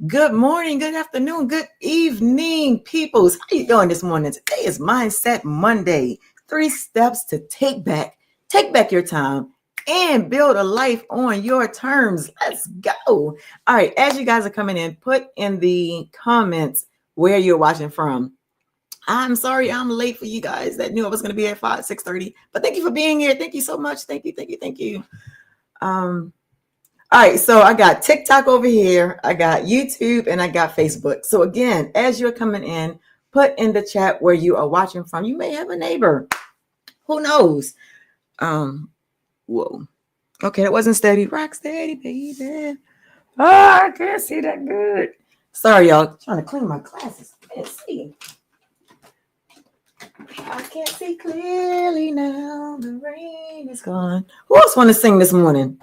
Good morning, good afternoon, good evening, peoples. How you doing this morning? Today is Mindset Monday. 3 steps to take back your time and build a life on your terms. Let's go. All right, as you guys are coming in, put in the comments where you're watching from. I'm sorry I'm late for you guys that knew I was going to be at 6:30, but thank you for being here. Thank you so much. Thank you. All right, so I got TikTok over here, I got YouTube, and I got Facebook. So again, as you're coming in, put in the chat where you are watching from. You may have a neighbor. Who knows? Whoa. Okay, that wasn't steady. Rock steady, baby. Oh, I can't see that good. Sorry, y'all. Trying to clean my glasses. I can't see. I can't see clearly now. The rain is gone. Who else want to sing this morning?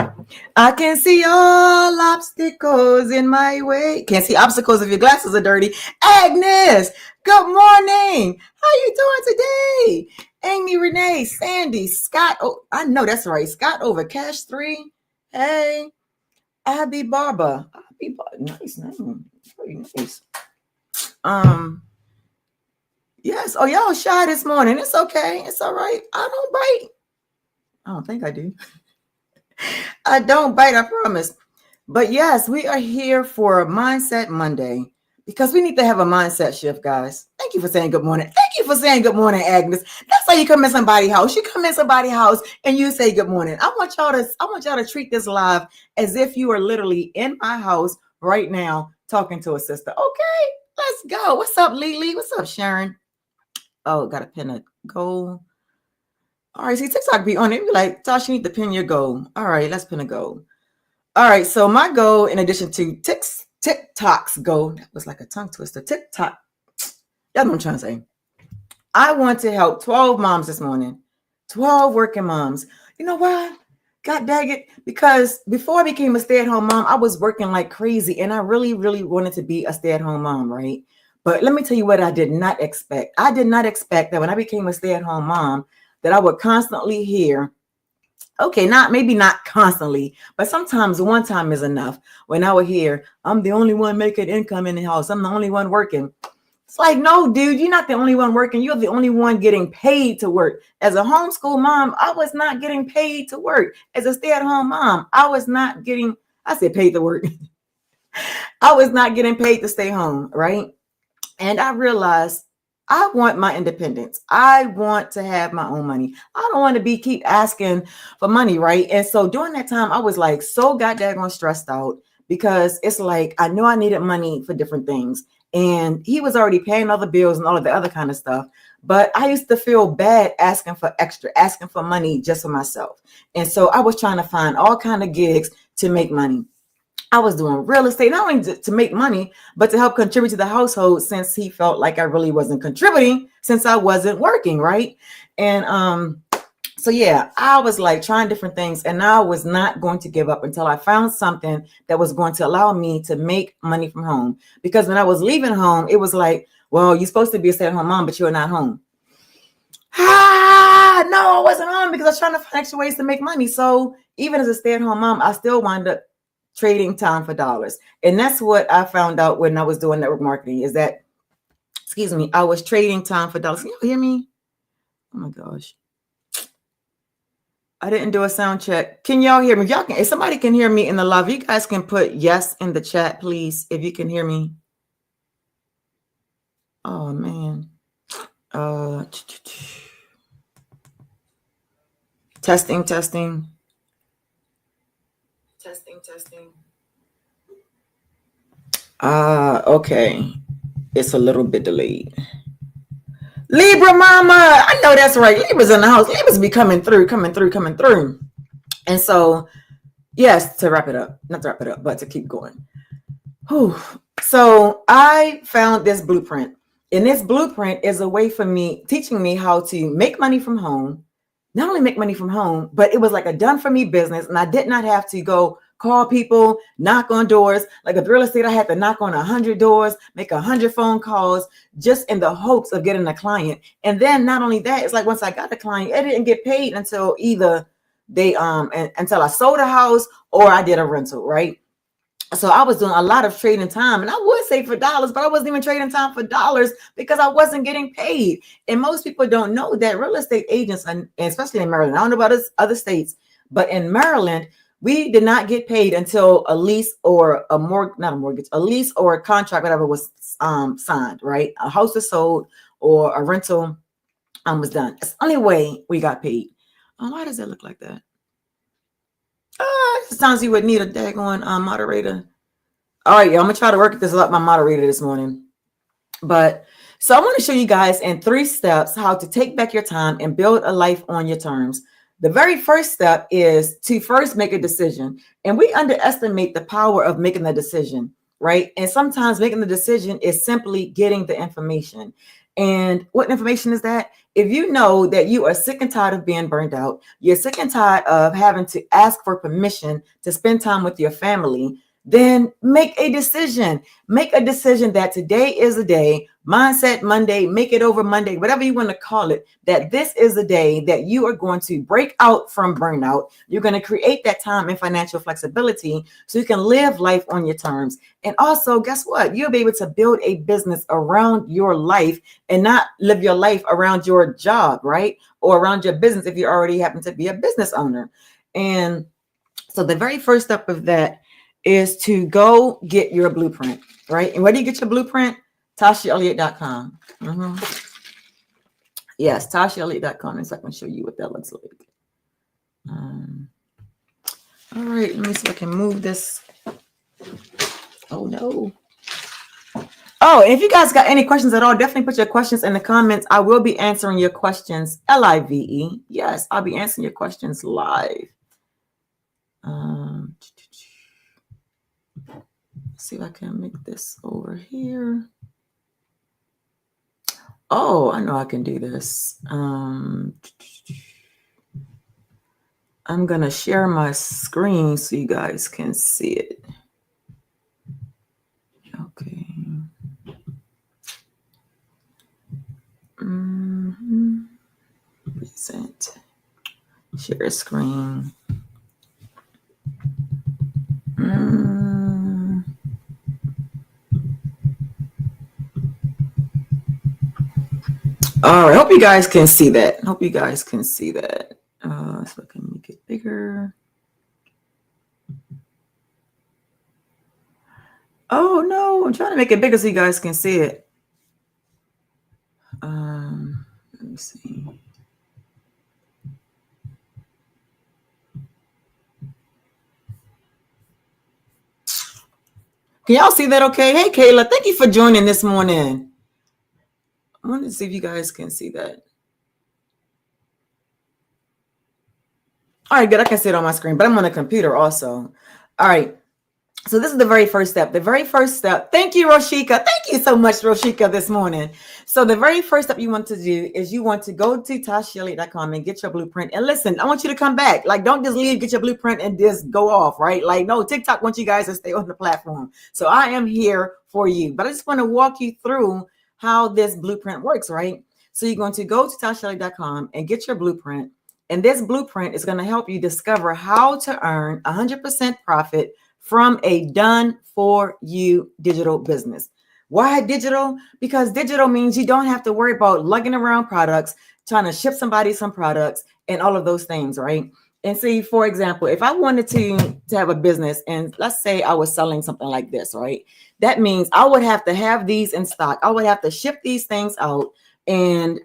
I can see all obstacles in my way. Can't see obstacles if your glasses are dirty. Agnes, good morning. How you doing today? Amy, Renee, Sandy, Scott. Oh, I know that's right. Scott over Cash 3. Hey, Abby Barber. Nice name. Very nice. Yes. Oh, y'all shy this morning. It's okay. It's all right. I don't bite. I don't think I do. I don't bite, I promise. But yes, we are here for Mindset Monday because we need to have a mindset shift, guys. Thank you for saying good morning. Thank you for saying good morning, Agnes. That's how you come in somebody's house. You come in somebody's house and you say good morning. I want y'all to treat this live as if you are literally in my house right now talking to a sister. Okay, let's go. What's up, Lily? What's up, Sharon? Oh, got to pin a goal. All right, see, TikTok be on it. Be like, Tasha, you need to pin your goal. All right, let's pin a goal. All right, so my goal, in addition to TikTok's goal, that was like a tongue twister. TikTok, that's what I'm trying to say. I want to help 12 moms this morning, 12 working moms. You know why? God dang it. Because before I became a stay-at-home mom, I was working like crazy, and I really, really wanted to be a stay-at-home mom, right? But let me tell you what I did not expect. I did not expect that when I became a stay-at-home mom, that I would constantly hear, okay, maybe not constantly, but sometimes one time is enough. When I would hear, I'm the only one making income in the house. I'm the only one working. It's like, no, dude, you're not the only one working. You're the only one getting paid to work. As a homeschool mom, I was not getting paid to work. As a stay-at-home mom, I was not getting, I said paid to work. I was not getting paid to stay home, right? And I realized I want my independence. I want to have my own money. I don't want to keep asking for money, right? And so during that time, I was like so goddamn stressed out because it's like I knew I needed money for different things. And he was already paying other bills and all of the other kind of stuff. But I used to feel bad asking for extra, asking for money just for myself. And so I was trying to find all kind of gigs to make money. I was doing real estate, not only to make money, but to help contribute to the household since he felt like I really wasn't contributing since I wasn't working, right? And so yeah, I was like trying different things, and I was not going to give up until I found something that was going to allow me to make money from home. Because when I was leaving home, it was like, well, you're supposed to be a stay-at-home mom, but you're not home. No, I wasn't home because I was trying to find extra ways to make money. So even as a stay-at-home mom, I still wound up trading time for dollars. And that's what I found out when I was doing network marketing is that, I was trading time for dollars. Can you hear me? Oh my gosh. I didn't do a sound check. Can y'all hear me? If somebody can hear me in the live, you guys can put yes in the chat, please, if you can hear me. Oh man. Testing. Okay. It's a little bit delayed. Libra mama. I know that's right. Libra's in the house. Libra's be coming through. And so, yes, to wrap it up. Not to wrap it up, but to keep going. Whew. So I found this blueprint. And this blueprint is a way for me, teaching me how to make money from home. Not only make money from home, but it was like a done for me business. And I did not have to go call people, knock on doors. Like with real estate, I had to knock on 100 doors, make 100 phone calls, just in the hopes of getting a client. And then not only that, it's like once I got a client, I didn't get paid until either until I sold a house or I did a rental, right? So I was doing a lot of trading time, and I would say for dollars, but I wasn't even trading time for dollars because I wasn't getting paid. And most people don't know that real estate agents, and especially in Maryland, I don't know about other states, but in Maryland, we did not get paid until a lease or not a mortgage, a lease or a contract, whatever was signed, right? A house was sold or a rental was done. It's the only way we got paid. Why does that look like that? Sometimes you would need a daggone moderator. All right, y'all, I'm gonna try to work this up my moderator this morning. But so I want to show you guys in 3 steps how to take back your time and build a life on your terms. The very first step is to first make a decision. And we underestimate the power of making the decision, right? And sometimes making the decision is simply getting the information. And what information is that? If you know that you are sick and tired of being burned out, you're sick and tired of having to ask for permission to spend time with your family, then make a decision. Make a decision that today is a day, Mindset Monday, make it over Monday, whatever you want to call it, that this is a day that you are going to break out from burnout. You're going to create that time and financial flexibility so you can live life on your terms. And also, guess what? You'll be able to build a business around your life and not live your life around your job, right? Or around your business if you already happen to be a business owner. And so the very first step of that is to go get your blueprint, right? And where do you get your blueprint? TashaElliott.com. Yes, TashaElliott.com. And so I can show you what that looks like. All right, let me see if I can move this. Oh, no. Oh, and if you guys got any questions at all, definitely put your questions in the comments. I will be answering your questions live. Yes, I'll be answering your questions live. See if I can make this over here. Oh, I know I can do this. I'm going to share my screen so you guys can see it. Okay. Present. Share screen. All right, hope you guys can see that. So I can make it bigger. Oh no, I'm trying to make it bigger so you guys can see it. Let me see. Can y'all see that okay? Hey, Kayla, thank you for joining this morning. I wanted to see if you guys can see that. All right, good. I can see it on my screen, but I'm on a computer also. All right. So this is the very first step. Thank you, Roshika. Thank you so much, Roshika, this morning. So the very first step you want to do is you want to go to TashaElliott.com and get your blueprint. And listen, I want you to come back. Like, don't just leave, get your blueprint and just go off, right? Like, no, TikTok wants you guys to stay on the platform. So I am here for you. But I just want to walk you through how this blueprint works, right? So you're going to go to TashaElliott.com and get your blueprint. And this blueprint is going to help you discover how to earn 100% profit from a done for you digital business. Why digital? Because digital means you don't have to worry about lugging around products, trying to ship somebody some products and all of those things, right? And see, for example, if I wanted to have a business and let's say I was selling something like this, right? That means I would have to have these in stock. I would have to ship these things out and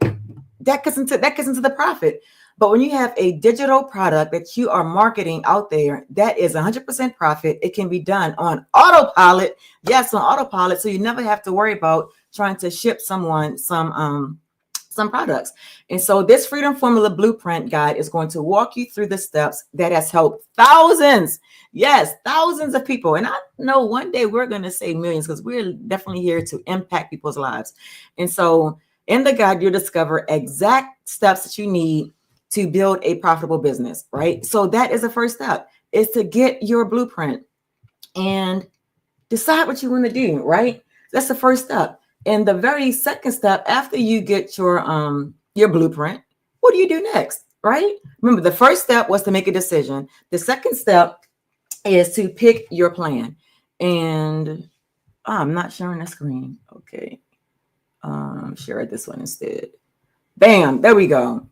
that gets into the profit. But when you have a digital product that you are marketing out there, that is 100% profit. It can be done on autopilot. Yes, on autopilot. So you never have to worry about trying to ship someone some products. And so this Freedom Formula Blueprint Guide is going to walk you through the steps that has helped thousands. Yes, thousands of people. And I know one day we're going to say millions because we're definitely here to impact people's lives. And so in the guide, you'll discover exact steps that you need to build a profitable business, right? So that is the first step, is to get your blueprint and decide what you want to do, right? That's the first step. And the very second step, after you get your blueprint, what do you do next, right? Remember, the first step was to make a decision. The second step is to pick your plan. And I'm not sharing the screen. Okay. Share this one instead. Bam, there we go.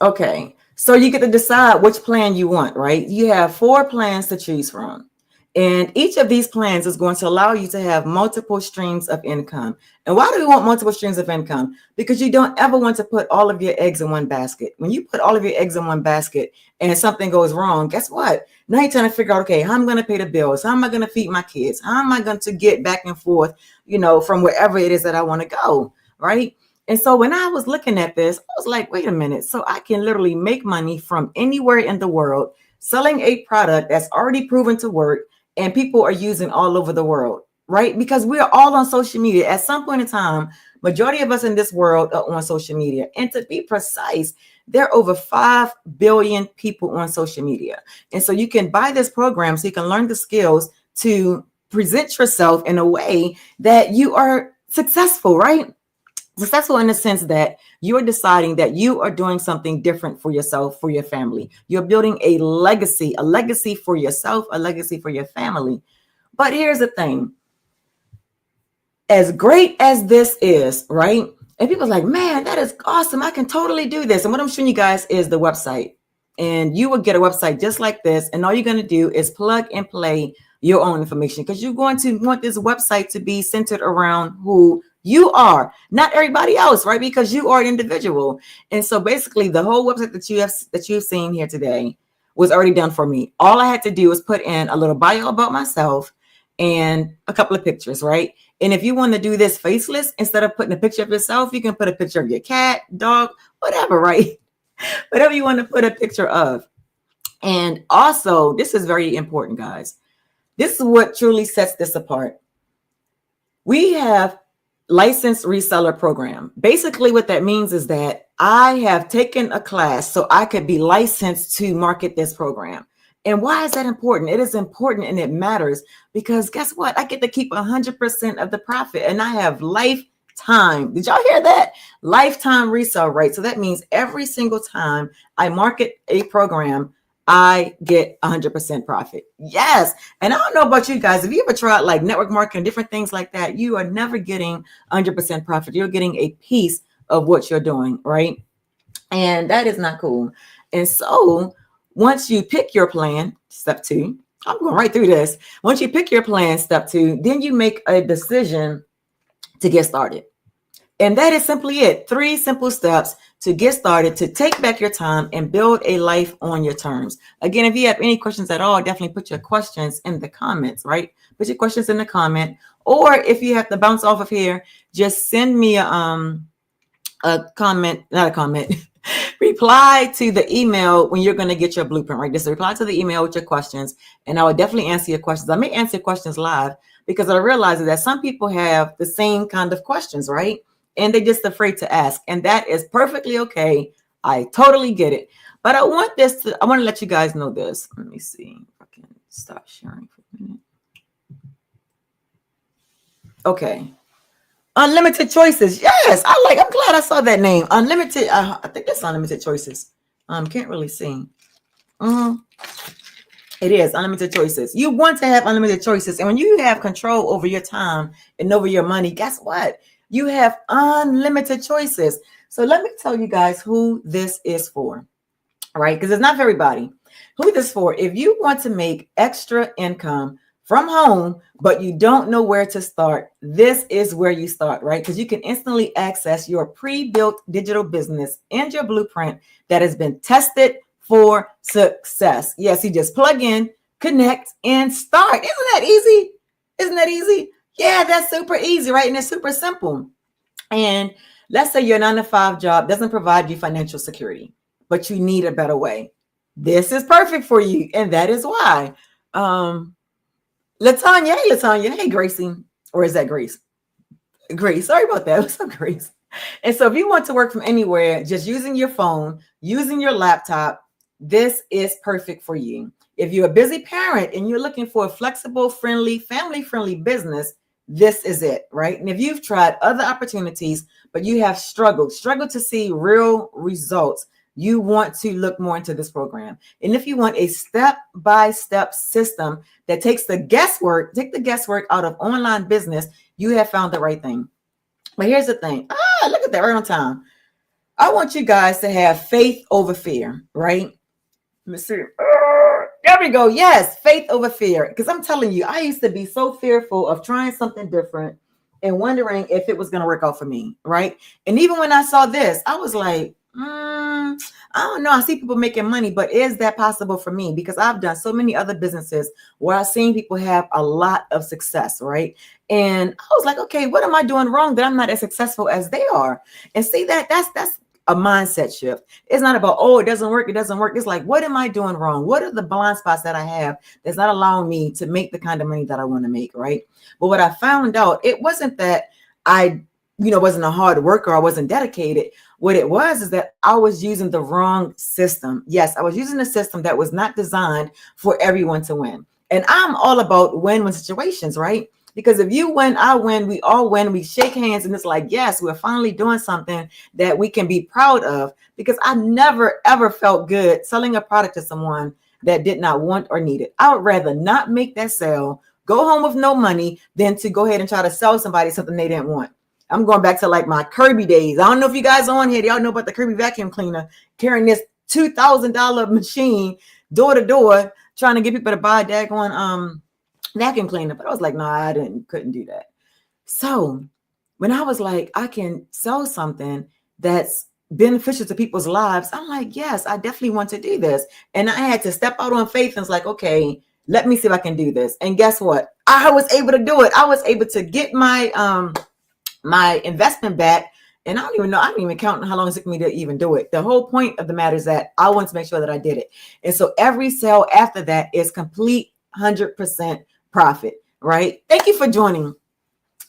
Okay, so you get to decide which plan you want, right? You have 4 plans to choose from. And each of these plans is going to allow you to have multiple streams of income. And why do we want multiple streams of income? Because you don't ever want to put all of your eggs in one basket. When you put all of your eggs in one basket and something goes wrong, guess what? Now you're trying to figure out, okay, how am I going to pay the bills? How am I going to feed my kids? How am I going to get back and forth, from wherever it is that I want to go, right? And so when I was looking at this, I was like, wait a minute. So I can literally make money from anywhere in the world, selling a product that's already proven to work and people are using all over the world, right? Because we are all on social media. At some point in time, majority of us in this world are on social media. And to be precise, there are over 5 billion people on social media. And so you can buy this program so you can learn the skills to present yourself in a way that you are successful, right? Successful in the sense that you're deciding that you are doing something different for yourself, for your family. You're building a legacy for yourself, a legacy for your family. But here's the thing. As great as this is, right? And people's like, man, that is awesome. I can totally do this. And what I'm showing you guys is the website. And you will get a website just like this. And all you're going to do is plug and play your own information because you're going to want this website to be centered around who you are, not everybody else, right? Because you are an individual. And so basically the whole website that you've seen here today was already done for me. All I had to do was put in a little bio about myself and a couple of pictures, right? And if you want to do this faceless, instead of putting a picture of yourself, you can put a picture of your cat, dog, whatever, right? Whatever you want to put a picture of. And also, this is very important, guys. This is what truly sets this apart. We have licensed reseller program. Basically, what that means is that I have taken a class so I could be licensed to market this program. And why is that important? It is important and it matters because guess what? I get to keep 100% of the profit and I have lifetime. Did y'all hear that? Lifetime resale rate. So that means every single time I market a program, I get 100% profit. Yes. And I don't know about you guys. If you ever tried like network marketing, different things like that, you are never getting 100% profit. You're getting a piece of what you're doing, right? And that is not cool. And so once you pick your plan, step 2, I'm going right through this. Once you pick your plan, step 2, then you make a decision to get started. And that is simply it. 3 simple steps to get started, to take back your time and build a life on your terms. Again, if you have any questions at all, definitely put your questions in the comments, right? Put your questions in the comment. Or if you have to bounce off of here, just send me a comment, not a comment, reply to the email when you're going to get your blueprint, right? Just reply to the email with your questions, and I will definitely answer your questions. I may answer questions live because I realize that some people have the same kind of questions, right? And they're just afraid to ask. And that is perfectly okay. I totally get it. But I want to let you guys know this. Let me see if I can stop sharing for a minute. Okay. Unlimited choices. Yes. I'm glad I saw that name. Unlimited. I think that's unlimited choices. Can't really see. It is unlimited choices. You want to have unlimited choices. And when you have control over your time and over your money, guess what? You have unlimited choices. So let me tell you guys who this is for, right? Because it's not for everybody. Who this is for? If you want to make extra income from home, but you don't know where to start, this is where you start, right? Because you can instantly access your pre-built digital business and your blueprint that has been tested for success. Yes, you just plug in, connect, and start. Isn't that easy? Isn't that easy? Yeah, that's super easy, right? And it's super simple. And let's say your 9-to-5 job doesn't provide you financial security, but you need a better way. This is perfect for you. And that is why. Latanya, hey, Latanya. Hey, Gracie. Or is that Grace? Grace. Sorry about that. What's up, Grace? And so if you want to work from anywhere, just using your phone, using your laptop, this is perfect for you. If you're a busy parent and you're looking for a flexible, friendly, family-friendly business, this is it, right? And if you've tried other opportunities, but you have struggled to see real results, you want to look more into this program. And if you want a step-by-step system that take the guesswork out of online business, you have found the right thing. But here's the thing. Look at that, right on time. I want you guys to have faith over fear, right? Let me see. There we go. Yes, faith over fear. Because I'm telling you, I used to be so fearful of trying something different and wondering if it was going to work out for me, right? And even when I saw this, I was like, I don't know. I see people making money, but is that possible for me? Because I've done so many other businesses where I've seen people have a lot of success, right? And I was like, okay, what am I doing wrong that I'm not as successful as they are? And see, that's a mindset shift. It's not about, oh, it doesn't work. It's like, what am I doing wrong? What are the blind spots that I have that's not allowing me to make the kind of money that I want to make, right? But what I found out, it wasn't that I, wasn't a hard worker. I wasn't dedicated. What it was is that I was using the wrong system. Yes, I was using a system that was not designed for everyone to win. And I'm all about win-win situations, right? Because if you win, I win, we all win, we shake hands, and it's like, yes, we're finally doing something that we can be proud of. Because I never, ever felt good selling a product to someone that did not want or need it. I would rather not make that sale, go home with no money, than to go ahead and try to sell somebody something they didn't want. I'm going back to like my Kirby days. I don't know if you guys are on here. Y'all know about the Kirby vacuum cleaner, carrying this $2,000 machine door to door, trying to get people to buy a daggone vacuum cleaner. But I was like, no, couldn't do that. So when I was like, I can sell something that's beneficial to people's lives, I'm like, yes, I definitely want to do this. And I had to step out on faith and was like, okay, let me see if I can do this. And guess what? I was able to do it. I was able to get my investment back. And I don't even count how long it took me to even do it. The whole point of the matter is that I want to make sure that I did it. And so every sale after that is complete 100% profit, right? Thank you for joining.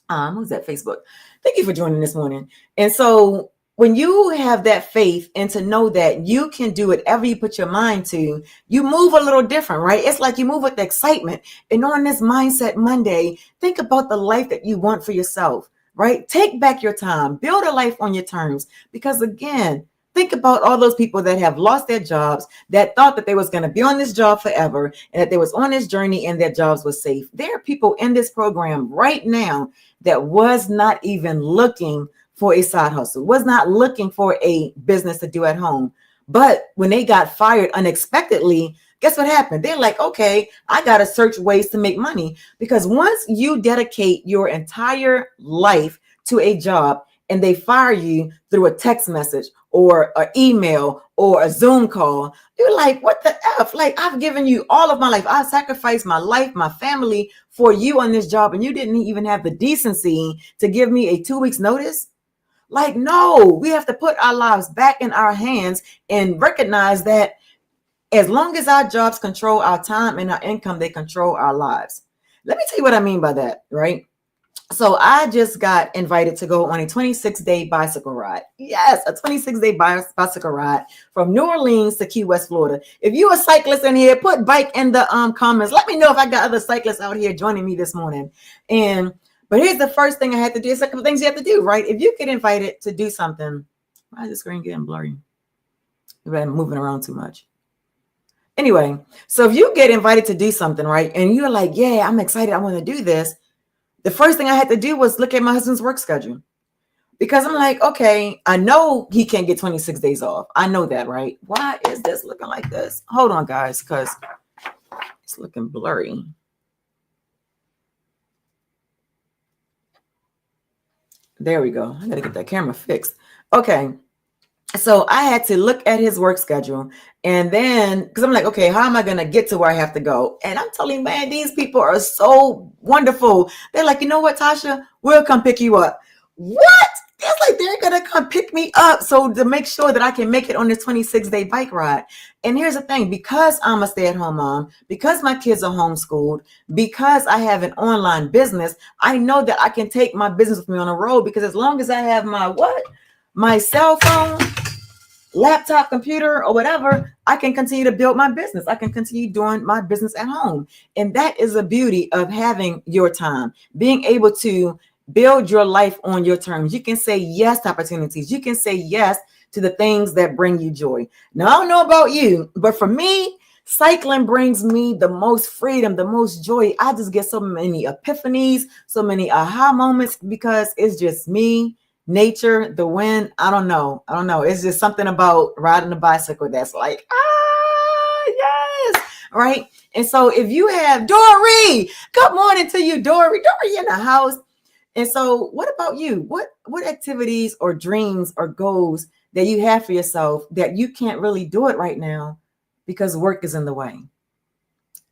Who's that? Facebook. Thank you for joining this morning. And so when you have that faith and to know that you can do whatever you put your mind to, you move a little different, right? It's like you move with excitement. And on this Mindset Monday, think about the life that you want for yourself. Right? Take back your time, build a life on your terms. Because again, think about all those people that have lost their jobs, that thought that they was going to be on this job forever and that they was on this journey and their jobs was safe. There are people in this program right now that was not even looking for a side hustle, was not looking for a business to do at home. But when they got fired unexpectedly, guess what happened? They're like, okay, I got to search ways to make money. Because once you dedicate your entire life to a job and they fire you through a text message or an email or a Zoom call, you're like, what the F? Like, I've given you all of my life. I sacrificed my life, my family for you on this job. And you didn't even have the decency to give me a 2 weeks notice. Like, no, we have to put our lives back in our hands and recognize that as long as our jobs control our time and our income, they control our lives. Let me tell you what I mean by that, right? So I just got invited to go on a 26-day bicycle ride. Yes, a 26-day bicycle ride from New Orleans to Key West, Florida. If you're a cyclist in here, put bike in the comments. Let me know if I got other cyclists out here joining me this morning. But here's the first thing I had to do. It's a couple of things you have to do, right? If you get invited to do something, why is the screen getting blurry? I'm moving around too much. Anyway, so if you get invited to do something, right, and you're like, yeah, I'm excited, I want to do this. The first thing I had to do was look at my husband's work schedule. Because I'm like, okay, I know he can't get 26 days off. I know that, right? Why is this looking like this? Hold on, guys, because it's looking blurry. There we go. I got to get that camera fixed. Okay. So I had to look at his work schedule, and then because I'm like, okay, how am I going to get to where I have to go? And I'm telling you, man, these people are so wonderful. They're like, you know what, Tasha, we'll come pick you up. What? It's like they're going to come pick me up. So to make sure that I can make it on this 26-day bike ride. And here's the thing, because I'm a stay-at-home mom, because my kids are homeschooled, because I have an online business, I know that I can take my business with me on the road, because as long as I have my cell phone, laptop, computer, or whatever, I can continue to build my business. I can continue doing my business at home. And that is the beauty of having your time, being able to build your life on your terms. You can say yes to opportunities. You can say yes to the things that bring you joy. Now, I don't know about you, but for me, cycling brings me the most freedom, the most joy. I just get so many epiphanies, so many aha moments because it's just me, nature, the wind. I don't know. It's just something about riding a bicycle that's like, yes, right? And so if you have Dory, good morning to you, Dory. Dory in the house. And so what about you? What activities or dreams or goals that you have for yourself that you can't really do it right now because work is in the way,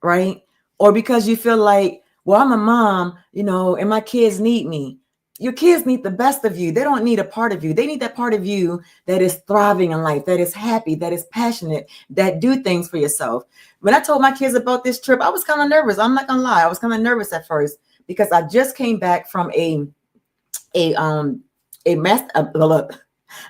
right? Or because you feel like, well, I'm a mom, and my kids need me. Your kids need the best of you. They don't need a part of you. They need that part of you that is thriving in life, that is happy, that is passionate, that do things for yourself. When I told my kids about this trip, I was kind of nervous. I'm not gonna lie. I was kind of nervous at first because I just came back from a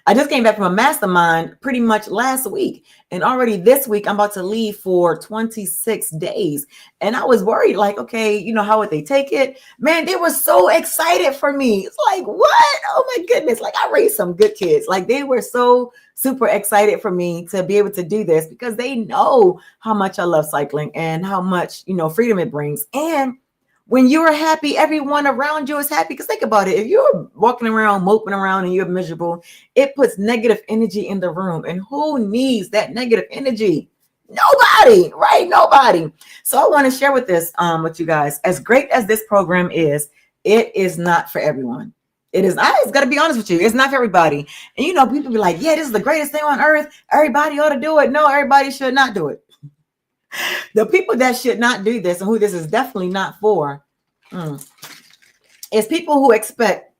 mastermind pretty much last week. And already this week, I'm about to leave for 26 days. And I was worried, like, okay, how would they take it? Man, they were so excited for me. It's like, what? Oh my goodness. Like, I raised some good kids. Like, they were so super excited for me to be able to do this because they know how much I love cycling and how much, freedom it brings. And when you're happy, everyone around you is happy. Because think about it. If you're walking around, moping around, and you're miserable, it puts negative energy in the room. And who needs that negative energy? Nobody, right? Nobody. So I want to share with with you guys. As great as this program is, it is not for everyone. It is. I just got to be honest with you. It's not for everybody. And people be like, yeah, this is the greatest thing on earth. Everybody ought to do it. No, everybody should not do it. The people that should not do this and who this is definitely not for is people who expect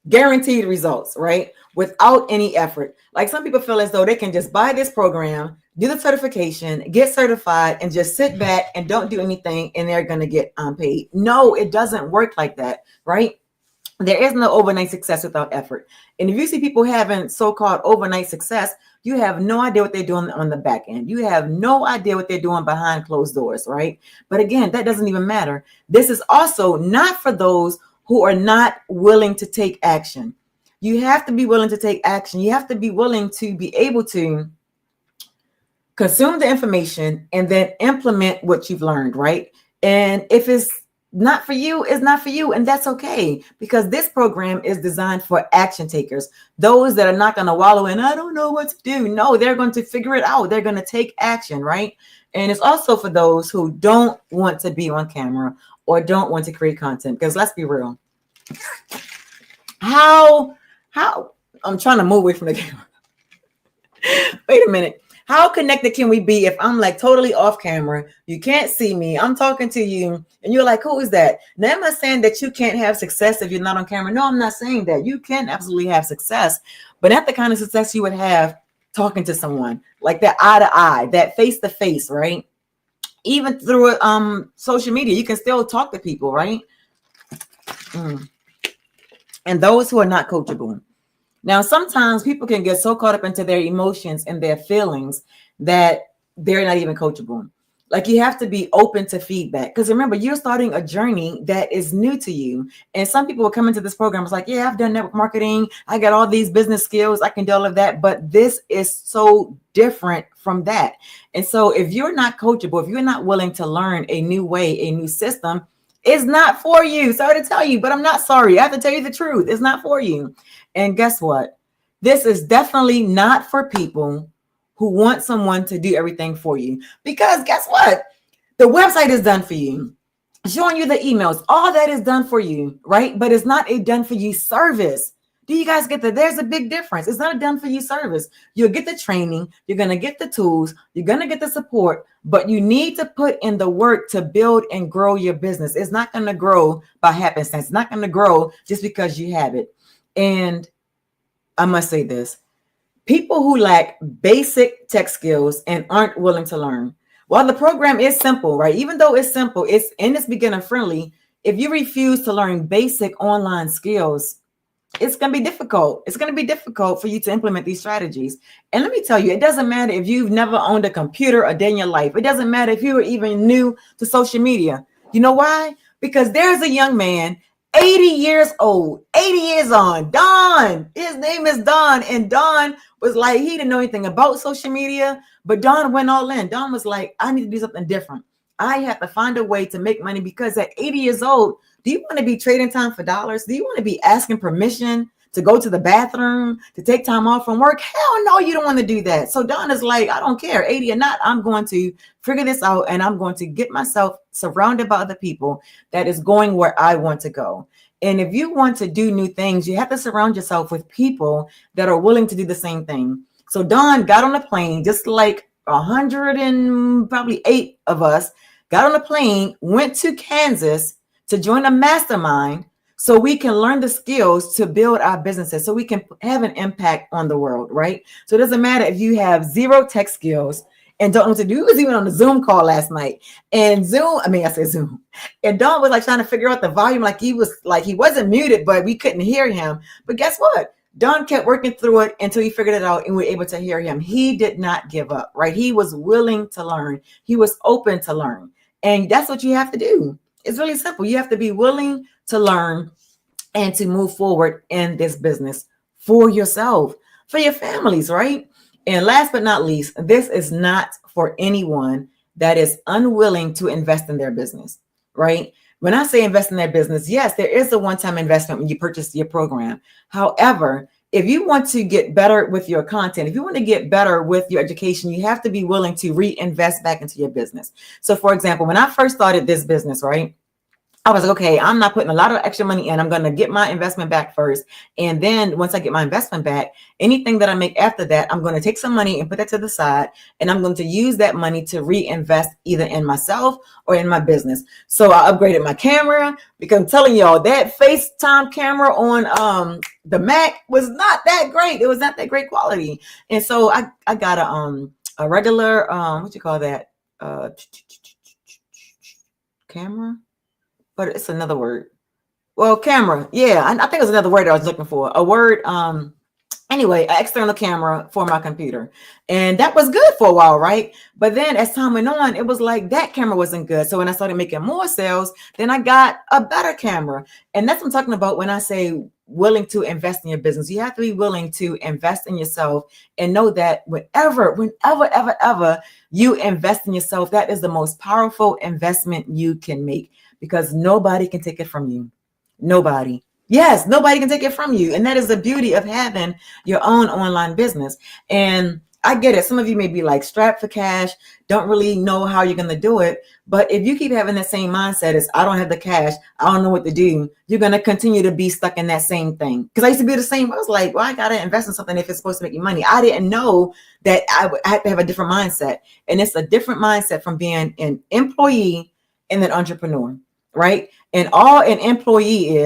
guaranteed results, right? Without any effort. Like some people feel as though they can just buy this program, do the certification, get certified, and just sit back and don't do anything and they're going to get paid. No, it doesn't work like that, right? There is no overnight success without effort. And if you see people having so-called overnight success, you have no idea what they're doing on the back end. You have no idea what they're doing behind closed doors, right? But again, that doesn't even matter. This is also not for those who are not willing to take action. You have to be willing to take action. You have to be willing to be able to consume the information and then implement what you've learned, right? And if it's not for you, it's not for you. And that's okay, because this program is designed for action takers, those that are not going to wallow in, I don't know what to do. No, they're going to figure it out. They're going to take action, right? And it's also for those who don't want to be on camera or don't want to create content, because let's be real. How I'm trying to move away from the camera. Wait a minute. How connected can we be if I'm like totally off camera? You can't see me. I'm talking to you and you're like, who is that? Now, am I saying that you can't have success if you're not on camera? No, I'm not saying that. You can absolutely have success, but not the kind of success you would have talking to someone, like that eye to eye, that face to face, right? Even through social media, you can still talk to people, right? And those who are not coachable. Now, sometimes people can get so caught up into their emotions and their feelings that they're not even coachable. Like, you have to be open to feedback, because remember, you're starting a journey that is new to you. And some people will come into this program. It's like, yeah, I've done network marketing. I got all these business skills. I can do all of that. But this is so different from that. And so if you're not coachable, if you're not willing to learn a new way, a new system, it's not for you. Sorry to tell you, but I'm not sorry. I have to tell you the truth. It's not for you. And guess what? This is definitely not for people who want someone to do everything for you. Because guess what? The website is done for you. Showing you the emails, all that is done for you, right? But it's not a done for you service. Do you guys get that? There's a big difference. It's not a done for you service. You'll get the training. You're going to get the tools. You're going to get the support, but you need to put in the work to build and grow your business. It's not going to grow by happenstance. It's not going to grow just because you have it. And I must say this, people who lack basic tech skills and aren't willing to learn. While the program is simple, right? Even though it's simple, it's beginner friendly. If you refuse to learn basic online skills, it's going to be difficult. It's going to be difficult for you to implement these strategies. And let me tell you, it doesn't matter if you've never owned a computer a day in your life. It doesn't matter if you were even new to social media. You know why? Because there's a young man 80 years old, 80 years on. Don, his name is Don. And Don was like, he didn't know anything about social media, but Don went all in. Don was like, I need to do something different. I have to find a way to make money because at 80 years old, do you want to be trading time for dollars? Do you want to be asking permission to go to the bathroom, to take time off from work? Hell no, you don't want to do that. So Don is like, I don't care, 80 or not, I'm going to figure this out and I'm going to get myself surrounded by other people that is going where I want to go. And if you want to do new things, you have to surround yourself with people that are willing to do the same thing. So Don got on a plane, just like 108 of us got on a plane, went to Kansas to join a mastermind so we can learn the skills to build our businesses, so we can have an impact on the world, right? So it doesn't matter if you have zero tech skills and don't know what to do. He was even on a Zoom call last night. And Zoom. And Don was like trying to figure out the volume, like he wasn't muted, but we couldn't hear him. But guess what? Don kept working through it until he figured it out and we were able to hear him. He did not give up, right? He was willing to learn. He was open to learn. And that's what you have to do. It's really simple. You have to be willing to learn and to move forward in this business for yourself, for your families, right? And last but not least, this is not for anyone that is unwilling to invest in their business, right? When I say invest in their business, yes, there is a one-time investment when you purchase your program. However, if you want to get better with your content, if you want to get better with your education, you have to be willing to reinvest back into your business. So for example, when I first started this business, right, I was like, okay, I'm not putting a lot of extra money in. I'm going to get my investment back first. And then once I get my investment back, anything that I make after that, I'm going to take some money and put that to the side. And I'm going to use that money to reinvest either in myself or in my business. So I upgraded my camera because I'm telling y'all that FaceTime camera on the Mac was not that great. It was not that great quality. And so I got a regular, what you call that? Camera? But it's another word. Well, camera. Yeah, I think it was another word I was looking for. A word. Anyway, an external camera for my computer. And that was good for a while, right? But then as time went on, it was like that camera wasn't good. So when I started making more sales, then I got a better camera. And that's what I'm talking about when I say willing to invest in your business. You have to be willing to invest in yourself and know that whenever you invest in yourself, that is the most powerful investment you can make. Because nobody can take it from you. Nobody. Yes, nobody can take it from you. And that is the beauty of having your own online business. And I get it. Some of you may be like strapped for cash, don't really know how you're going to do it. But if you keep having that same mindset as I don't have the cash, I don't know what to do, you're going to continue to be stuck in that same thing. Because I used to be the same. I was like, well, I got to invest in something if it's supposed to make you money. I didn't know that I had to have a different mindset. And it's a different mindset from being an employee and an entrepreneur. Right? And all an employee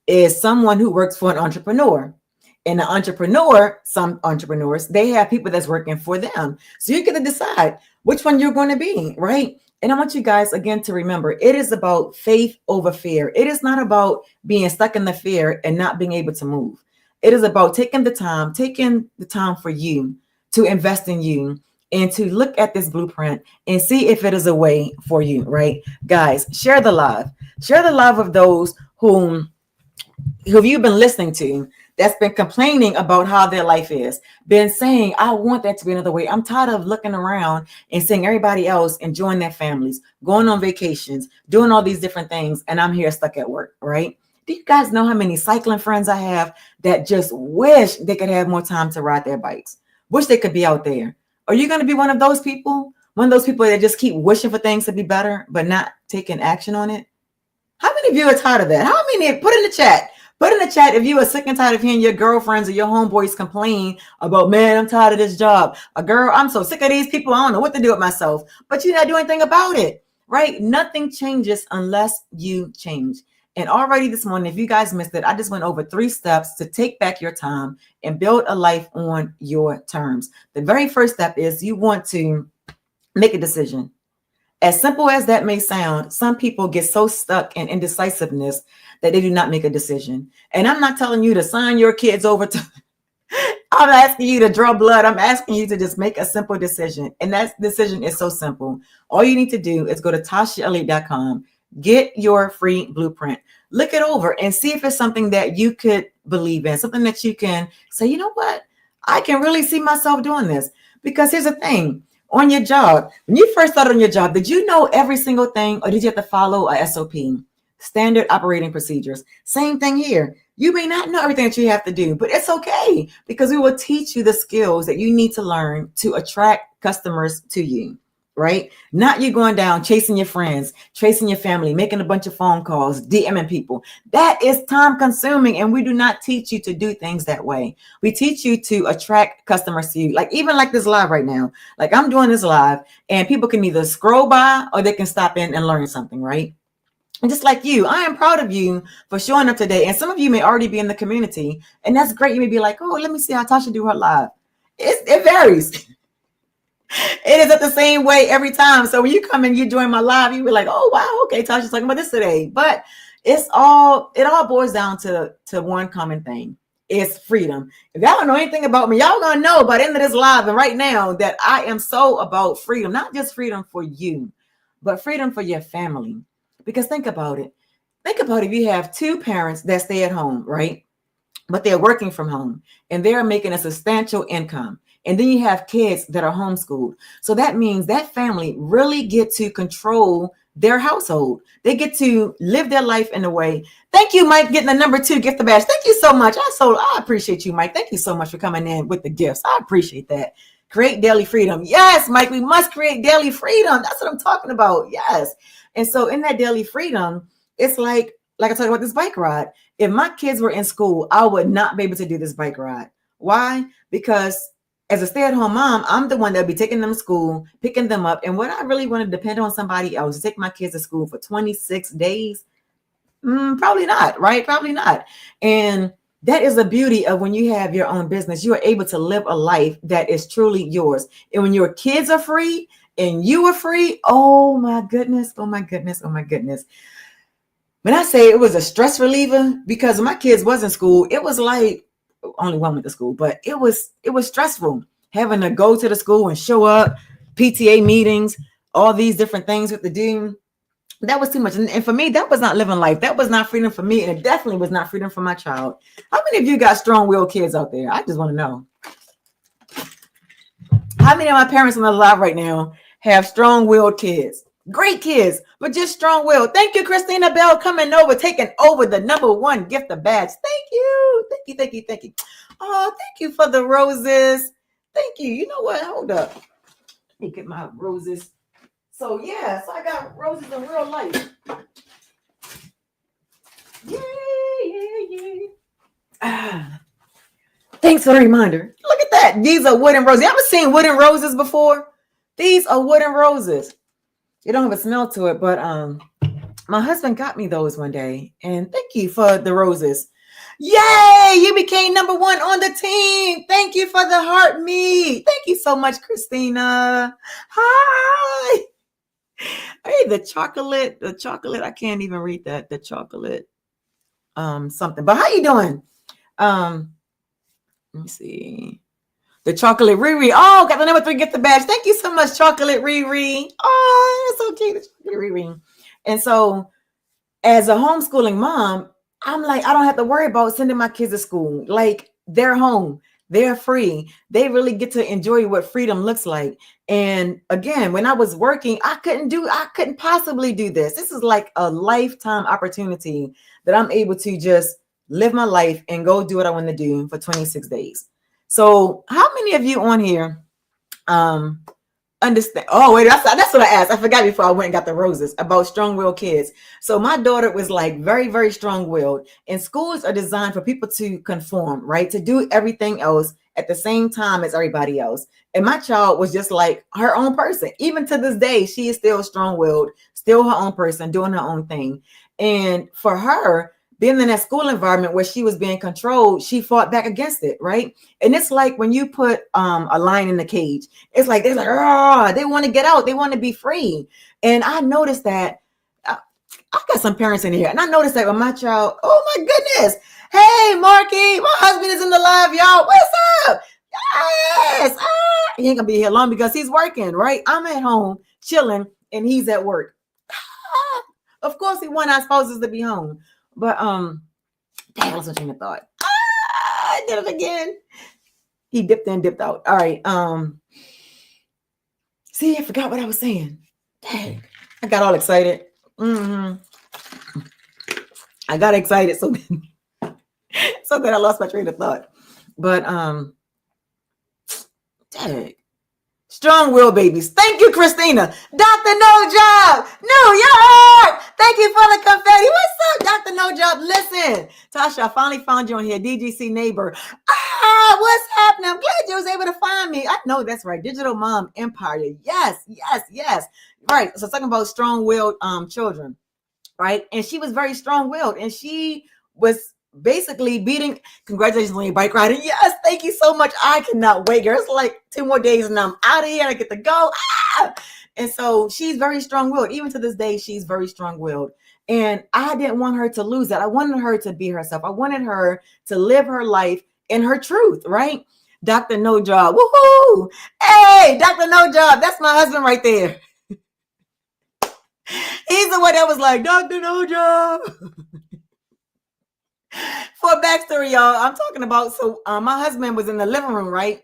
is someone who works for an entrepreneur. And an entrepreneur, some entrepreneurs, they have people that's working for them. So you get to decide which one you're going to be, right? And I want you guys again to remember, it is about faith over fear. It is not about being stuck in the fear and not being able to move. It is about taking the time for you to invest in you and to look at this blueprint and see if it is a way for you, right? Guys, share the love of those who you've been listening to that's been complaining about how their life is, been saying, I want that to be another way. I'm tired of looking around and seeing everybody else enjoying their families, going on vacations, doing all these different things. And I'm here stuck at work, right? Do you guys know how many cycling friends I have that just wish they could have more time to ride their bikes? Wish they could be out there. Are you going to be one of those people? One of those people that just keep wishing for things to be better, but not taking action on it? How many of you are tired of that? How many? Put in the chat. Put in the chat if you are sick and tired of hearing your girlfriends or your homeboys complain about, man, I'm tired of this job. A girl, I'm so sick of these people. I don't know what to do with myself. But you're not doing anything about it, right? Nothing changes unless you change. And already this morning, if you guys missed it, I just went over 3 steps to take back your time and build a life on your terms. The very first step is you want to make a decision. As simple as that may sound, some people get so stuck in indecisiveness that they do not make a decision. And I'm not telling you to sign your kids over to, I'm asking you to draw blood. I'm asking you to just make a simple decision. And that decision is so simple. All you need to do is go to tashaelliott.com Get your free blueprint. Look it over and see if it's something that you could believe in, something that you can say, you know what? I can really see myself doing this. Because here's the thing, on your job, when you first started on your job, did you know every single thing, or did you have to follow a SOP, standard operating procedures? Same thing here. You may not know everything that you have to do, but it's okay, because we will teach you the skills that you need to learn to attract customers to you. Right? Not you going down, chasing your friends, chasing your family, making a bunch of phone calls, DMing people. That is time consuming. And we do not teach you to do things that way. We teach you to attract customers to you. Like even like this live right now, like I'm doing this live and people can either scroll by or they can stop in and learn something, right? And just like you, I am proud of you for showing up today. And some of you may already be in the community, and that's great. You may be like, oh, let me see how Tasha do her live. It varies. It is at the same way every time. So when you come and you join my live, you be like, oh, wow, okay, Tasha's talking about this today. But it all boils down to one common thing. It's freedom. If y'all don't know anything about me, y'all gonna know by the end of this live and right now that I am so about freedom, not just freedom for you, but freedom for your family. Because think about it. Think about if you have two parents that stay at home, right? But they're working from home and they're making a substantial income. And then you have kids that are homeschooled. So that means that family really get to control their household. They get to live their life in a way. Thank you, Mike, getting the number 2 gift the badge. Thank you so much. I appreciate you, Mike. Thank you so much for coming in with the gifts. I appreciate that. Create daily freedom. Yes, Mike, we must create daily freedom. That's what I'm talking about. Yes. And so in that daily freedom, it's like I talked about this bike ride. If my kids were in school, I would not be able to do this bike ride. Why? Because as a stay-at-home mom, I'm the one that'll be taking them to school, picking them up. And what I really want to depend on somebody else to take my kids to school for 26 days? Probably not, right? Probably not. And that is the beauty of when you have your own business. You are able to live a life that is truly yours. And when your kids are free and you are free, oh my goodness, oh my goodness, oh my goodness. When I say it was a stress reliever, because when my kids was in school, it was like, only one went to school, but it was stressful having to go to the school and show up, PTA meetings, all these different things with the do. That was too much. And for me, that was not living life. That was not freedom for me. And it definitely was not freedom for my child. How many of you got strong-willed kids out there? I just want to know. How many of my parents on the live right now have strong-willed kids? Great kids, but just strong-willed. Thank you, Christina Bell, coming over, taking over the number 1 gift of badge. Thank you. Thank you, thank you, thank you. Oh, thank you for the roses. Thank you. You know what? Hold up. Let me get my roses. So, yeah, so I got roses in real life. Yeah. Thanks for the reminder. Look at that. These are wooden roses. You ever seen wooden roses before? These are wooden roses. It don't have a smell to it, but my husband got me those one day. And thank you for the roses. Yay! You became number 1 on the team. Thank you for the heart me. Thank you so much, Christina. Hi. Hey, the chocolate, I can't even read that. The chocolate, something. But how you doing? Let me see. The chocolate Riri. Oh, got the number 3 gift the badge. Thank you so much, chocolate Riri. Oh, that's so cute, the chocolate Riri. And so, as a homeschooling mom, I'm like, I don't have to worry about sending my kids to school. Like, they're home. They're free. They really get to enjoy what freedom looks like. And again, when I was working, I couldn't possibly do this. This is like a lifetime opportunity that I'm able to just live my life and go do what I want to do for 26 days. So how many of you on here understand? Oh, wait, that's what I asked. I forgot before I went and got the roses about strong-willed kids. So my daughter was like very, very strong-willed, and schools are designed for people to conform, right? To do everything else at the same time as everybody else. And my child was just like her own person. Even to this day, she is still strong-willed, still her own person, doing her own thing. And for her, being in that school environment where she was being controlled, she fought back against it, right? And it's like when you put a lion in the cage, it's like they're like, oh, they want to get out, they want to be free. And I noticed that I got some parents in here, and I noticed that with my child. Oh my goodness! Hey, Marky, my husband is in the live, y'all. What's up? Yes. He ain't gonna be here long because he's working, right? I'm at home chilling, and he's at work. Of course, we want our spouses to be home. But dang, I lost my train of thought. I did it again. He dipped in, dipped out. All right. See, I forgot what I was saying. Dang, I got all excited. I got excited so so that I lost my train of thought. But dang. Strong will babies. Thank you, Christina. Dr. No Job, New York. Thank you for the confetti. What's up, Dr. No Job? Listen, Tasha, I finally found you on here. DGC neighbor. What's happening? I'm glad you was able to find me. I know that's right. Digital Mom Empire. Yes, yes, yes. Right. So talking about strong-willed children, right? And she was very strong-willed, and she was basically beating. Congratulations on your bike riding. Yes, thank you so much. I cannot wait, girl. It's like 2 more days and I'm out of here. I get to go. And so she's very strong-willed. Even to this day, she's very strong-willed. And I didn't want her to lose that. I wanted her to be herself. I wanted her to live her life in her truth, right? Dr. No Job. Woohoo! Hey, Dr. No Job. That's my husband right there. He's the one that was like, Dr. No Job. For a backstory, y'all, I'm talking about, so my husband was in the living room, right?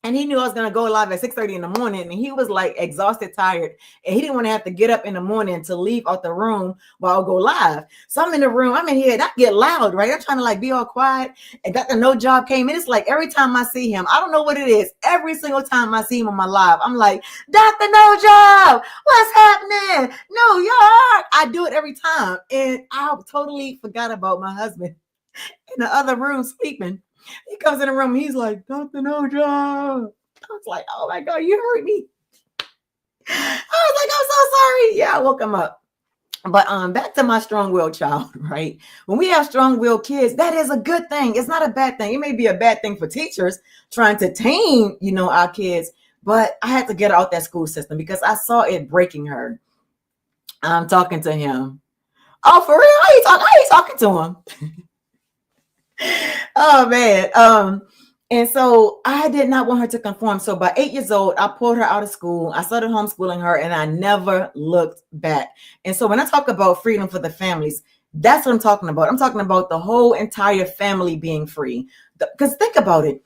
And he knew I was going to go live at 6:30 in the morning. And he was like exhausted, tired. And he didn't want to have to get up in the morning to leave out the room while I'll go live. So I'm in the room. I'm in here. And I get loud, right? I'm trying to like be all quiet. And Dr. No Job came in. It's like every time I see him, I don't know what it is. Every single time I see him on my live, I'm like, Dr. No Job, what's happening? New York. I do it every time. And I totally forgot about my husband in the other room sleeping. He comes in the room. He's like, Dr. No Job. I was like, oh my God, you hurt me. I was like, I'm so sorry. Yeah, I woke him up. But back to my strong-willed child, right? When we have strong-willed kids, that is a good thing. It's not a bad thing. It may be a bad thing for teachers trying to tame, our kids. But I had to get out that school system because I saw it breaking her. I'm talking to him. Oh, for real? How you talking to him? Oh man. And so I did not want her to conform. So by 8 years old, I pulled her out of school. I started homeschooling her and I never looked back. And so when I talk about freedom for the families, that's what I'm talking about. I'm talking about the whole entire family being free. Because think about it.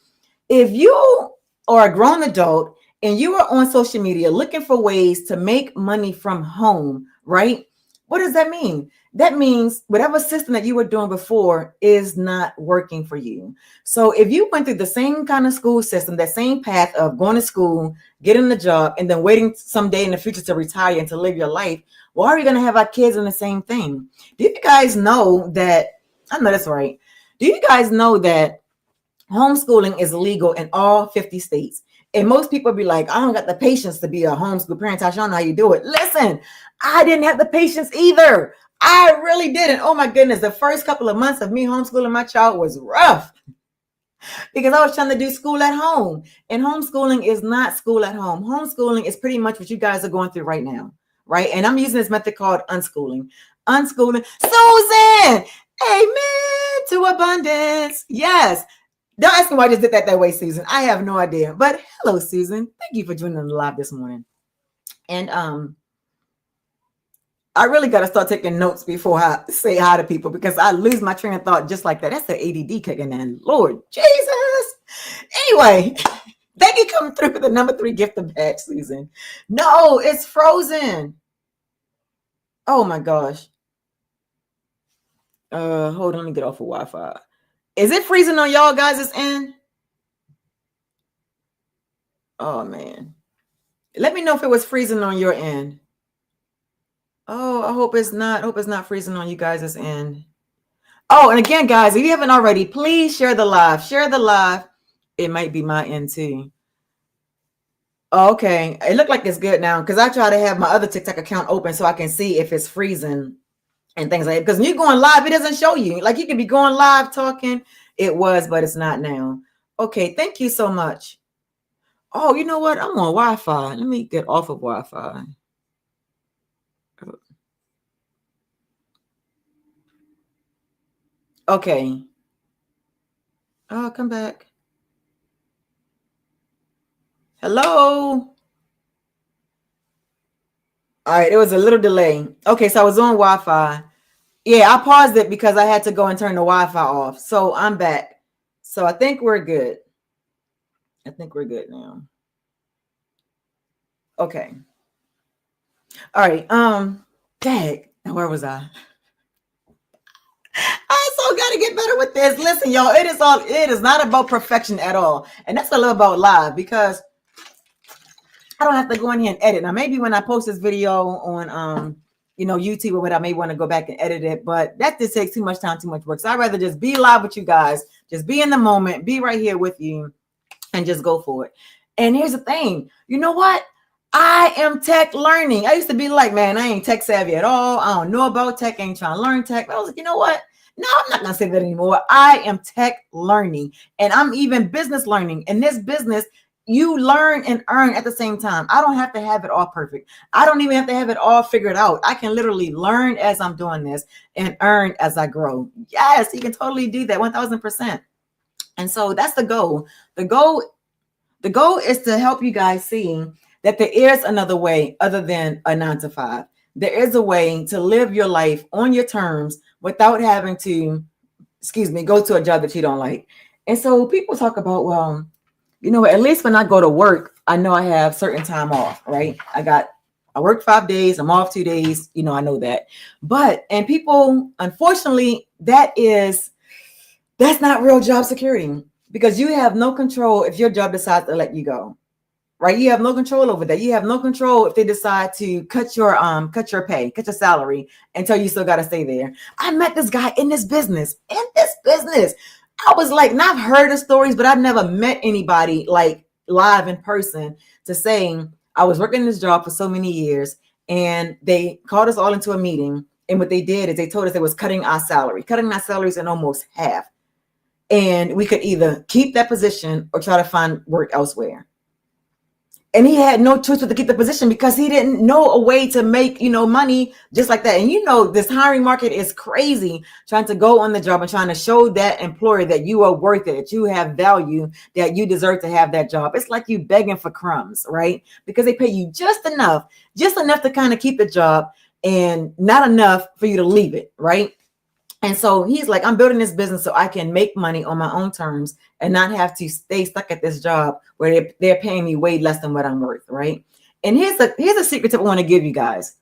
If you are a grown adult and you are on social media looking for ways to make money from home, right? What does that mean? That means whatever system that you were doing before is not working for you. So if you went through the same kind of school system, that same path of going to school, getting a job, and then waiting someday in the future to retire and to live your life, why are we going to have our kids in the same thing? Do you guys know that? I know that's right. Do you guys know that homeschooling is legal in all 50 states? And most people be like, I don't got the patience to be a homeschool parent. I don't know how you do it. Listen, I didn't have the patience either. I really didn't. Oh my goodness. The first couple of months of me homeschooling my child was rough because I was trying to do school at home. And homeschooling is not school at home. Homeschooling is pretty much what you guys are going through right now, right? And I'm using this method called unschooling. Unschooling. Susan, amen to abundance. Yes. Don't ask me why I just did that way, Susan. I have no idea. But hello, Susan. Thank you for joining the live this morning. And I really got to start taking notes before I say hi to people because I lose my train of thought just like that. That's the ADD kicking in. Lord Jesus. Anyway, thank you coming through with the number 3 gift of bag, Susan. No, it's frozen. Oh my gosh. Hold on, let me get off of Wi-Fi. Is it freezing on y'all guys' end? Oh man. Let me know if it was freezing on your end. Oh, I hope it's not. I hope it's not freezing on you guys' end. Oh, and again, guys, if you haven't already, please share the live. Share the live. It might be my end too. Oh, okay. It looked like it's good now because I try to have my other TikTok account open so I can see if it's freezing and things like that. Because when you're going live, it doesn't show you. Like you can be going live talking. It was, but it's not now. Okay, thank you so much. Oh, you know what? I'm on Wi-Fi. Let me get off of Wi-Fi. Okay. Oh, come back. Hello. All right, it was a little delay. Okay, so I was on Wi-Fi. Yeah, I paused it because I had to go and turn the Wi-Fi off. So I'm back. So I think we're good. I think we're good now. Okay. All right. Dang. Now where was I? I so gotta get better with this. Listen, y'all, it is not about perfection at all. And that's what I love about live, because I don't have to go in here and edit. Now, maybe when I post this video on YouTube or whatever, I may want to go back and edit it, but that just takes too much time, too much work. So I'd rather just be live with you guys, just be in the moment, be right here with you, and just go for it. And here's the thing, you know what? I am tech learning. I used to be like, man, I ain't tech savvy at all. I don't know about tech, I ain't trying to learn tech. But I was like, you know what? No, I'm not gonna say that anymore. I am tech learning, and I'm even business learning. In this business, you learn and earn at the same time. I don't have to have it all perfect. I don't even have to have it all figured out. I can literally learn as I'm doing this and earn as I grow. Yes, you can totally do that 1000%. And so that's the goal. The goal is to help you guys see that there is another way other than a 9 to 5. There is a way to live your life on your terms without having to, go to a job that you don't like. And so people talk about, well, you know, at least when I go to work, I know I have certain time off, right? I work 5 days, I'm off 2 days, I know that. And people, unfortunately, that's not real job security, because you have no control if your job decides to let you go, right? You have no control over that. You have no control if they decide to cut your pay, cut your salary, until you still got to stay there. I met this guy in this business. I was like, and I've heard the stories, but I've never met anybody like live in person to saying, I was working this job for so many years, and they called us all into a meeting. And what they did is they told us they was cutting our salaries in almost half. And we could either keep that position or try to find work elsewhere. And he had no choice but to keep the position, because he didn't know a way to make, money just like that. And this hiring market is crazy, trying to go on the job and trying to show that employer that you are worth it, that you have value, that you deserve to have that job. It's like you begging for crumbs, right? Because they pay you just enough to kind of keep the job and not enough for you to leave it, right? And so he's like, I'm building this business so I can make money on my own terms and not have to stay stuck at this job where they're paying me way less than what I'm worth, right? And here's a secret tip I want to give you guys.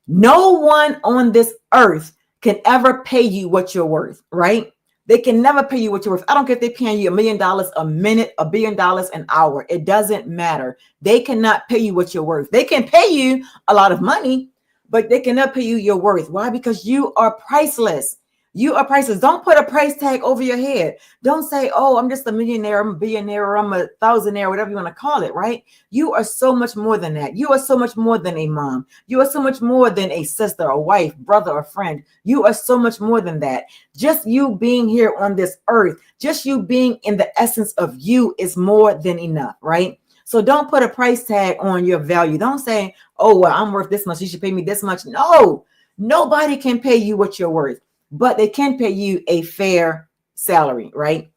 No one on this earth can ever pay you what you're worth, right? They can never pay you what you're worth. I don't care if they're paying you $1 million a minute, $1 billion an hour. It doesn't matter. They cannot pay you what you're worth. They can pay you a lot of money, but they cannot pay you your worth. Why? Because you are priceless. You are priceless. Don't put a price tag over your head. Don't say, oh, I'm just a millionaire, I'm a billionaire, or I'm a thousandaire, whatever you want to call it, right? You are so much more than that. You are so much more than a mom. You are so much more than a sister, a wife, brother, or friend. You are so much more than that. Just you being here on this earth, just you being in the essence of you is more than enough, right? So don't put a price tag on your value. Don't say, oh, well, I'm worth this much, you should pay me this much. No, nobody can pay you what you're worth, but they can pay you a fair salary, right?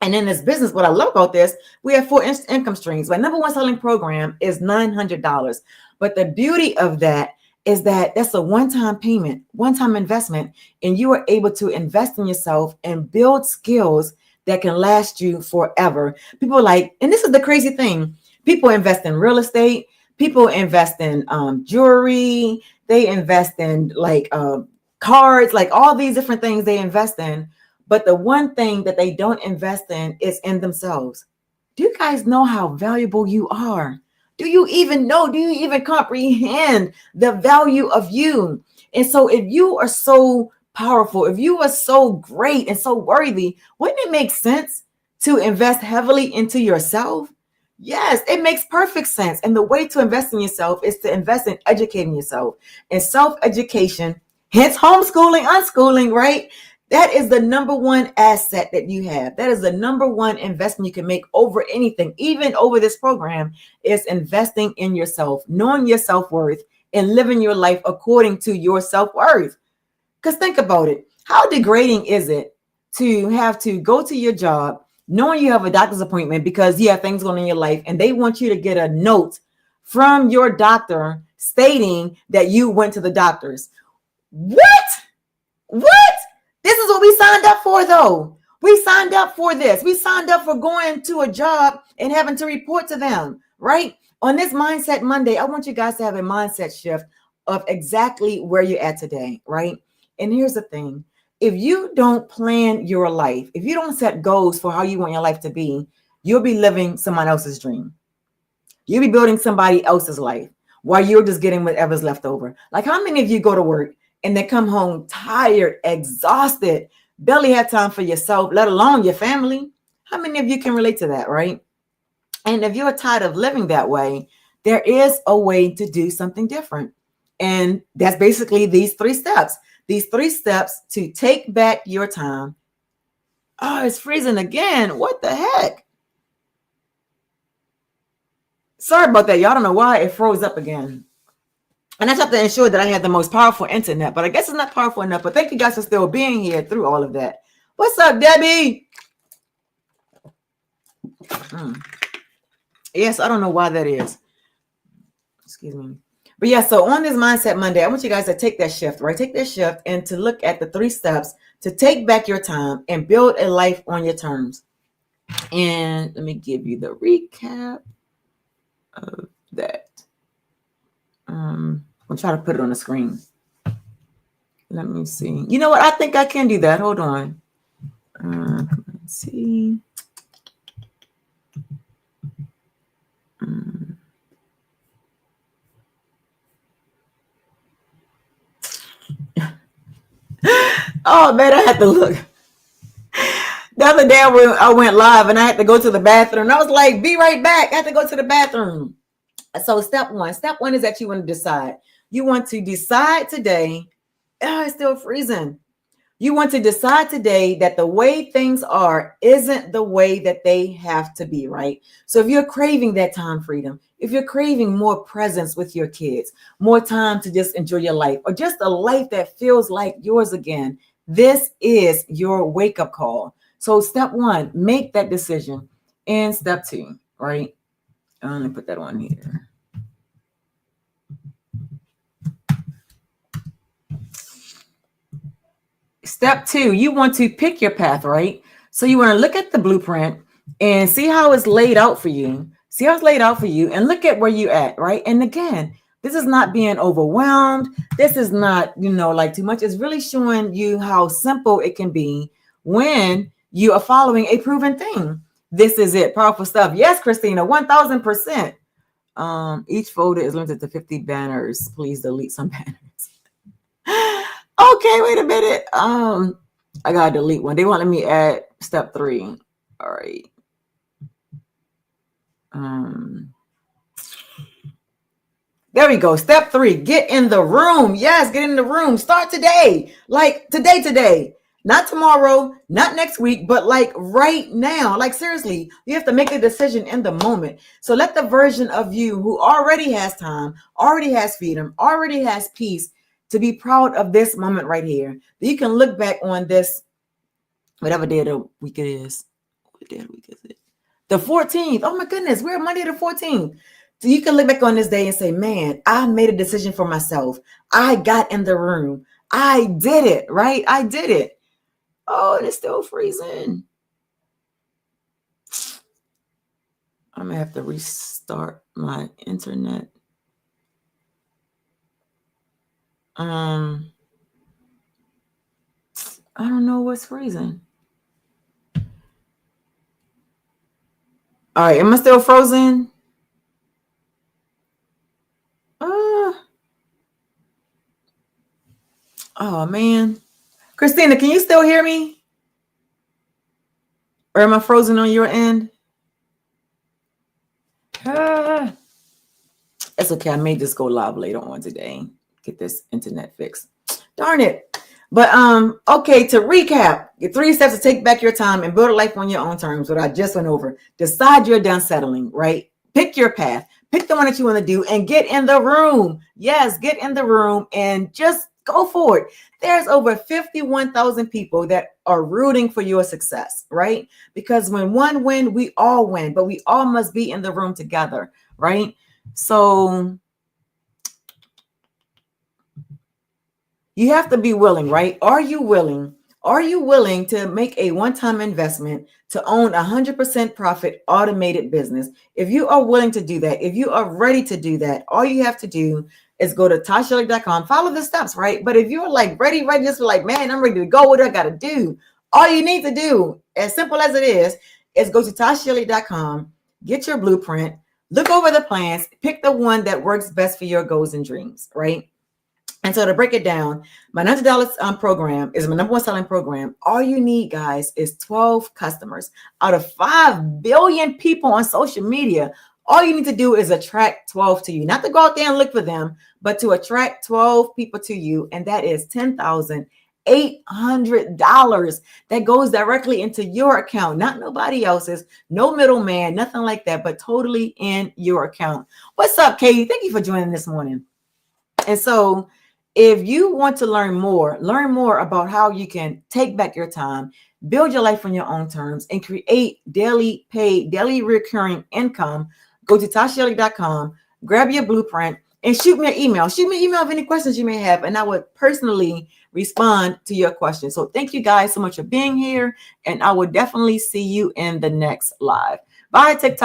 And in this business, what I love about this, we have 4 income streams. My number one selling program is $900. But the beauty of that is that that's a one-time payment, one-time investment, and you are able to invest in yourself and build skills that can last you forever. People are like, and this is the crazy thing, people invest in real estate, people invest in jewelry, they invest in cards, like all these different things they invest in. But the one thing that they don't invest in is in themselves. Do you guys know how valuable you are? Do you even know? Do you even comprehend the value of you? And so if you are so powerful, if you are so great and so worthy, wouldn't it make sense to invest heavily into yourself? Yes, it makes perfect sense. And the way to invest in yourself is to invest in educating yourself. And self-education, hence homeschooling, unschooling, right? That is the number one asset that you have. That is the number one investment you can make over anything, even over this program, is investing in yourself, knowing your self-worth, and living your life according to your self-worth. Because think about it. How degrading is it to have to go to your job knowing you have a doctor's appointment because you have things going on in your life, and they want you to get a note from your doctor stating that you went to the doctors. What? What? This is what we signed up for, though. We signed up for this. We signed up for going to a job and having to report to them, right? On this Mindset Monday, I want you guys to have a mindset shift of exactly where you're at today, right? And here's the thing. If you don't plan your life, if you don't set goals for how you want your life to be, you'll be living someone else's dream. You'll be building somebody else's life while you're just getting whatever's left over. Like, how many of you go to work and they come home tired, exhausted, barely have time for yourself, let alone your family? How many of you can relate to that, right? And if you're tired of living that way, there is a way to do something different. And that's basically these 3 steps. These 3 steps to take back your time. Oh, it's freezing again. What the heck? Sorry about that. Y'all don't know why it froze up again. And I have to ensure that I had the most powerful internet, but I guess it's not powerful enough. But thank you guys for still being here through all of that. What's up, Debbie? Yes, I don't know why that is. Excuse me. But yeah, so on this Mindset Monday, I want you guys to take that shift, right? Take that shift and to look at the 3 steps to take back your time and build a life on your terms. And let me give you the recap of that. I'll try to put it on the screen. Let me see. You know what? I think I can do that. Hold on. Let's see. Oh man, I had to look. The other day I went live and I had to go to the bathroom. I was like, be right back. I had to go to the bathroom. So step one is that you want to decide. You want to decide today. Oh, it's still freezing. You want to decide today that the way things are isn't the way that they have to be, right? So if you're craving that time freedom, if you're craving more presence with your kids, more time to just enjoy your life, or just a life that feels like yours again, this is your wake-up call. So step 1, make that decision. And step 2, right? Let me put that on here. Step 2, you want to pick your path, right? So you want to look at the blueprint and see how it's laid out for you. See how it's laid out for you and look at where you're at, right? And again, this is not being overwhelmed. This is not, like too much. It's really showing you how simple it can be when you are following a proven thing. This is it. Powerful stuff. Yes, Christina, 1000%. Each folder is limited to 50 banners. Please delete some banners. Okay, wait a minute. I gotta delete one. They wanted me at step 3. All right. There we go. Step 3, get in the room. Yes, get in the room. Start today. Like today. Not tomorrow, not next week, but like right now. Like seriously, you have to make a decision in the moment. So let the version of you who already has time, already has freedom, already has peace, to be proud of this moment right here. You can look back on this, whatever day of the week it is. What day of the week is it? The 14th. Oh my goodness, we're Monday the 14th. So you can look back on this day and say, man, I made a decision for myself. I got in the room. I did it, right? I did it. Oh, and it's still freezing. I'm gonna have to restart my internet. I don't know what's freezing. All right, am I still frozen? Oh man. Christina, can you still hear me? Or am I frozen on your end? It's okay. I may just go live later on today. Get this internet fixed. Darn it. But okay, to recap, your 3 steps to take back your time and build a life on your own terms, what I just went over. Decide you're done settling, right? Pick your path. Pick the one that you want to do and get in the room. Yes, get in the room and just go for it. There's over 51,000 people that are rooting for your success, right? Because when one win, we all win, but we all must be in the room together, right? So You have to be willing, right? Are you willing? Are you willing to make a one-time investment to own 100% profit automated business? If you are willing to do that, if you are ready to do that, all you have to do is go to tashalee.com, follow the steps, right? But if you're like ready, just like, man, I'm ready to go, what do I got to do? All you need to do, as simple as it is go to tashalee.com, get your blueprint, look over the plans, pick the one that works best for your goals and dreams, right? And so to break it down, my $900 program is my number one selling program. All you need, guys, is 12 customers out of 5 billion people on social media. All you need to do is attract 12 to you, not to go out there and look for them, but to attract 12 people to you. And that is $10,800 that goes directly into your account, not nobody else's, no middleman, nothing like that, but totally in your account. What's up, Katie? Thank you for joining this morning. And so if you want to learn more about how you can take back your time, build your life on your own terms, and create daily paid, daily recurring income, go to tashalee.com, grab your blueprint, and shoot me an email. Shoot me an email of any questions you may have, and I would personally respond to your questions. So thank you guys so much for being here, and I will definitely see you in the next live. Bye, TikTok.